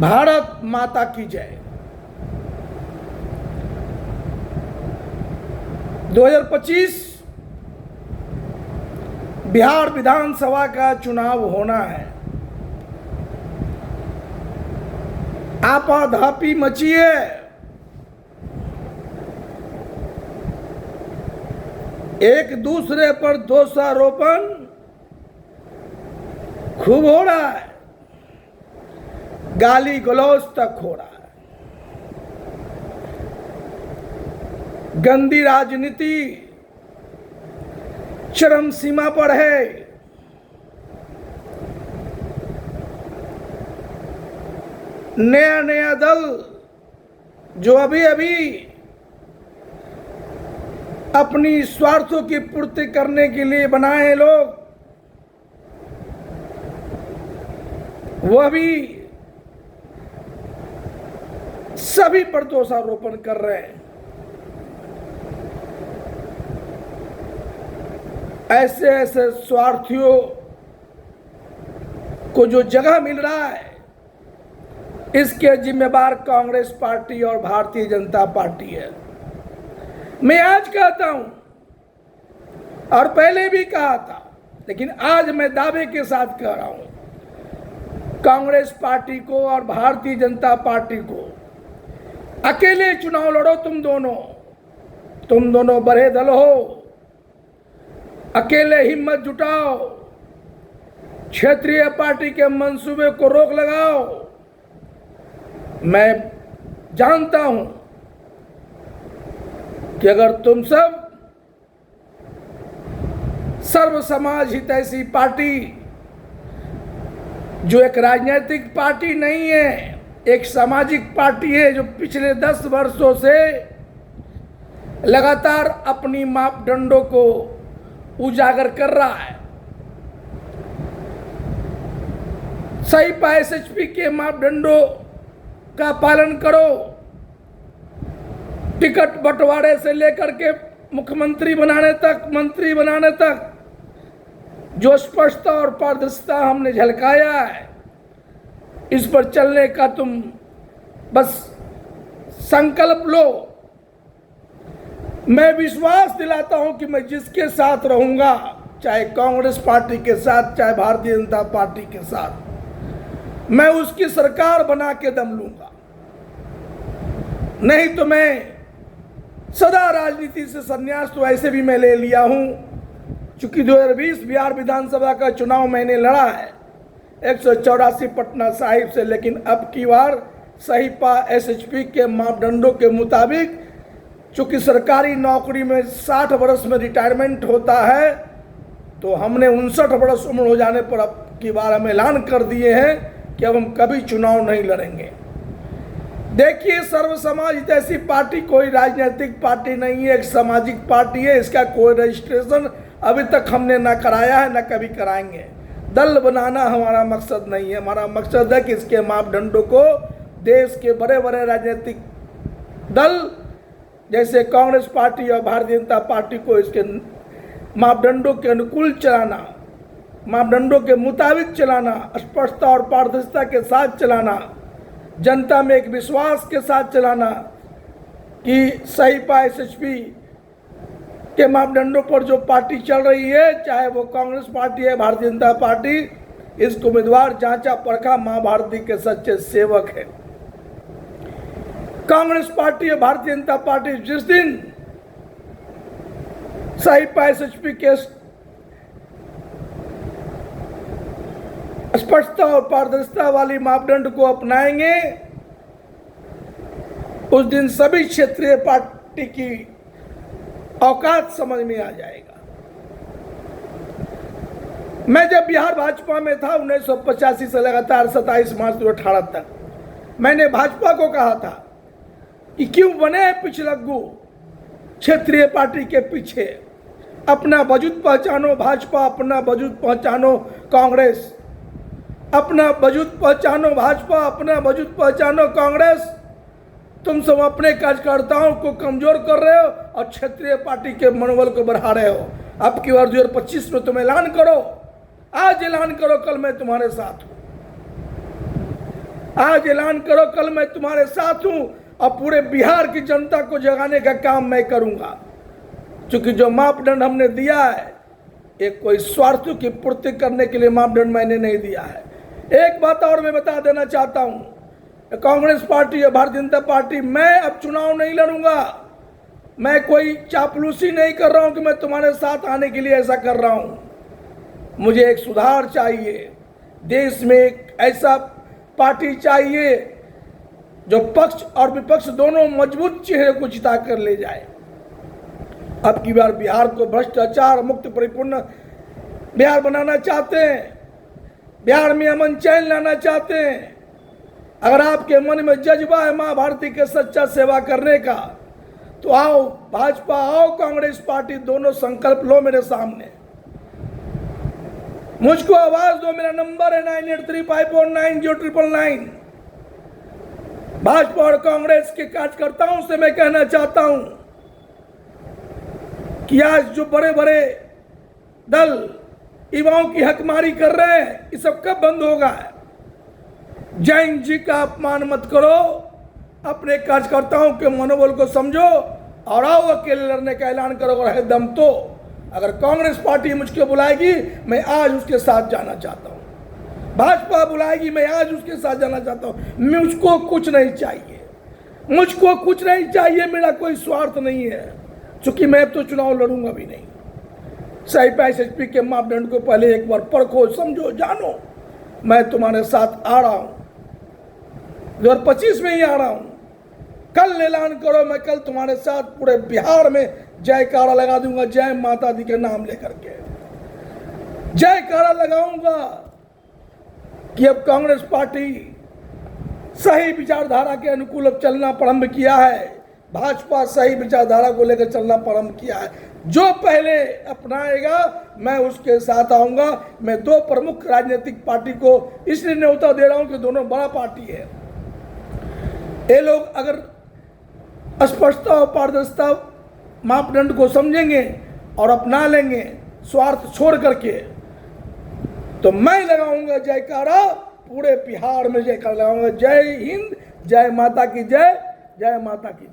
भारत माता की जय। 2025 बिहार विधानसभा का चुनाव होना है। आपाधापी मची है। एक दूसरे पर दोषारोपण खूब हो रहा है, गाली गलौज तक हो रहा है। गंदी राजनीति चरम सीमा पर है। नया नया दल जो अभी अभी अपनी स्वार्थों की पूर्ति करने के लिए बनाए हैं लोग, वह भी सभी पर दोषारोपण कर रहे हैं। ऐसे ऐसे स्वार्थियों को जो जगह मिल रहा है, इसके जिम्मेदार कांग्रेस पार्टी और भारतीय जनता पार्टी है। मैं आज कहता हूं और पहले भी कहा था, लेकिन आज मैं दावे के साथ कह रहा हूं, कांग्रेस पार्टी को और भारतीय जनता पार्टी को अकेले चुनाव लड़ो। तुम दोनों बड़े दल हो, अकेले हिम्मत जुटाओ, क्षेत्रीय पार्टी के मंसूबे को रोक लगाओ। मैं जानता हूं कि अगर तुम सब सर्व समाज हितैषी पार्टी, जो एक राजनीतिक पार्टी नहीं है, एक सामाजिक पार्टी है, जो पिछले 10 वर्षों से लगातार अपनी मापदंडों को उजागर कर रहा है। सही एसएचपी के मापदंडों का पालन करो। टिकट बंटवारे से लेकर के मुख्यमंत्री बनाने तक, मंत्री बनाने तक जो स्पष्टता और पारदर्शिता हमने झलकाया है, इस पर चलने का तुम बस संकल्प लो। मैं विश्वास दिलाता हूं कि मैं जिसके साथ रहूंगा, चाहे कांग्रेस पार्टी के साथ, चाहे भारतीय जनता पार्टी के साथ, मैं उसकी सरकार बना के दम लूंगा। नहीं तो मैं सदा राजनीति से संन्यास तो ऐसे भी मैं ले लिया हूं। चूंकि 2020 बिहार विधानसभा का चुनाव मैंने लड़ा है 184 पटना साहिब से, लेकिन अब की बार सही एसएचपी के मापदंडों के मुताबिक, चूंकि सरकारी नौकरी में 60 वर्ष में रिटायरमेंट होता है, तो हमने 59 वर्ष उम्र हो जाने पर अब की बार हम ऐलान कर दिए हैं कि अब हम कभी चुनाव नहीं लड़ेंगे। देखिए, सर्व समाज हितैषी पार्टी कोई राजनीतिक पार्टी नहीं है, एक सामाजिक पार्टी है। इसका कोई रजिस्ट्रेशन अभी तक हमने ना कराया है, ना कभी कराएंगे। दल बनाना हमारा मकसद नहीं है। हमारा मकसद है कि इसके मापदंडों को देश के बड़े बड़े राजनीतिक दल जैसे कांग्रेस पार्टी और भारतीय जनता पार्टी को इसके मापदंडों के अनुकूल चलाना, मापदंडों के मुताबिक चलाना, स्पष्टता और पारदर्शिता के साथ चलाना, जनता में एक विश्वास के साथ चलाना कि सही एसएचपी के मापदंडों पर जो पार्टी चल रही है, चाहे वो कांग्रेस पार्टी है, भारतीय जनता पार्टी, इसको उम्मीदवार जांचा परखा मां भारती के सच्चे सेवक है। कांग्रेस पार्टी और भारतीय जनता पार्टी जिस दिन सही एसएचपी के स्पष्टता और पारदर्शिता वाली मापदंड को अपनाएंगे, उस दिन सभी क्षेत्रीय पार्टी की औकात समझ में आ जाएगा। मैं जब बिहार भाजपा में था 1985 से लगातार 27 मार्च 2018 तक, मैंने भाजपा को कहा था कि क्यों बने पिछलग्गू क्षेत्रीय पार्टी के पीछे। अपना वजूद पहचानो भाजपा, अपना वजूद पहचानो कांग्रेस, अपना वजूद पहचानो भाजपा, अपना वजूद पहचानो कांग्रेस। तुम सब अपने कार्यकर्ताओं को कमजोर कर रहे हो और क्षेत्रीय पार्टी के मनोबल को बढ़ा रहे हो। अब की बार 2025 में तुम ऐलान करो, आज ऐलान करो, कल मैं तुम्हारे साथ हूं। आज ऐलान करो, कल मैं तुम्हारे साथ हूं और पूरे बिहार की जनता को जगाने का काम मैं करूंगा। क्योंकि जो मापदंड हमने दिया है, एक कोई स्वार्थों की पूर्ति करने के लिए मापदंड मैंने नहीं दिया है। एक बात और मैं बता देना चाहता हूं, कांग्रेस पार्टी या भारतीय जनता पार्टी, मैं अब चुनाव नहीं लड़ूंगा। मैं कोई चापलूसी नहीं कर रहा हूं कि मैं तुम्हारे साथ आने के लिए ऐसा कर रहा हूं। मुझे एक सुधार चाहिए, देश में एक ऐसा पार्टी चाहिए जो पक्ष और विपक्ष दोनों मजबूत चेहरे को जिता कर ले जाए। अब की बार बिहार को भ्रष्टाचार मुक्त परिपूर्ण बिहार बनाना चाहते हैं, बिहार में अमन चैन लाना चाहते हैं। अगर आपके मन में जज्बा है मां भारती के सच्चा सेवा करने का, तो आओ भाजपा, आओ कांग्रेस पार्टी, दोनों संकल्प लो मेरे सामने। मुझको आवाज दो, मेरा नंबर है 9835490999। भाजपा और कांग्रेस के कार्यकर्ताओं से मैं कहना चाहता हूं कि आज जो बड़े बड़े दल युवाओं की हकमारी कर रहे हैं, ये सब कब बंद होगा? जैन जी का अपमान मत करो, अपने कार्यकर्ताओं के मनोबल को समझो और आओ अकेले लड़ने का ऐलान करो अगर है दम तो। अगर कांग्रेस पार्टी मुझको बुलाएगी, मैं आज उसके साथ जाना चाहता हूं। भाजपा बुलाएगी, मैं आज उसके साथ जाना चाहता हूं। मुझको कुछ नहीं चाहिए, मुझको कुछ नहीं चाहिए, मेरा कोई स्वार्थ नहीं है। चूंकि मैं तो चुनाव लड़ूंगा भी नहीं। सही एसएसपी के मापदंड को पहले एक बार परखो, समझो, जानो। मैं तुम्हारे साथ आ रहा हूं, 2025 में ही आ रहा हूं। कल ऐलान करो, मैं कल तुम्हारे साथ पूरे बिहार में जयकारा लगा दूंगा, जय माता दी के नाम लेकर के जयकारा लगाऊंगा कि अब कांग्रेस पार्टी सही विचारधारा के अनुकूल अब चलना प्रारंभ किया है। भाजपा सही विचारधारा को लेकर चलना प्रारंभ किया है। जो पहले अपनाएगा मैं उसके साथ आऊंगा। मैं दो प्रमुख राजनीतिक पार्टी को इसलिए न्योता दे रहा हूं कि दोनों बड़ा पार्टी है। ये लोग अगर स्पष्टता और पारदर्शिता मापदंड को समझेंगे और अपना लेंगे स्वार्थ छोड़ करके, तो मैं लगाऊंगा जयकारा, पूरे बिहार में जयकारा लगाऊंगा। जय हिंद, जय माता की जय, जय माता की जय।